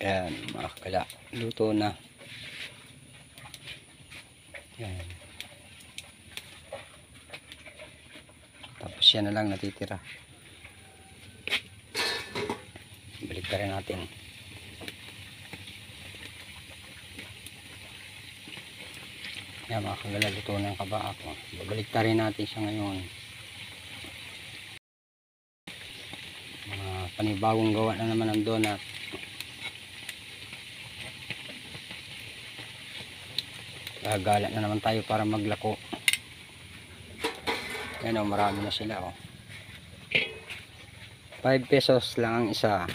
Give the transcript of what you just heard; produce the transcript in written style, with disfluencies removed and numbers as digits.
Ayan mga kagala, luto na. Ayan. Tapos yan na lang natitira. Balik ka rin natin. Ayan mga kagala, luto na yung kaba ako. Babalik ka rin natin siya ngayon. Mga panibagong gawa na naman ng donut. Gagala na naman tayo para maglako. Ayan o, marami na sila o. 5 pesos lang ang isa.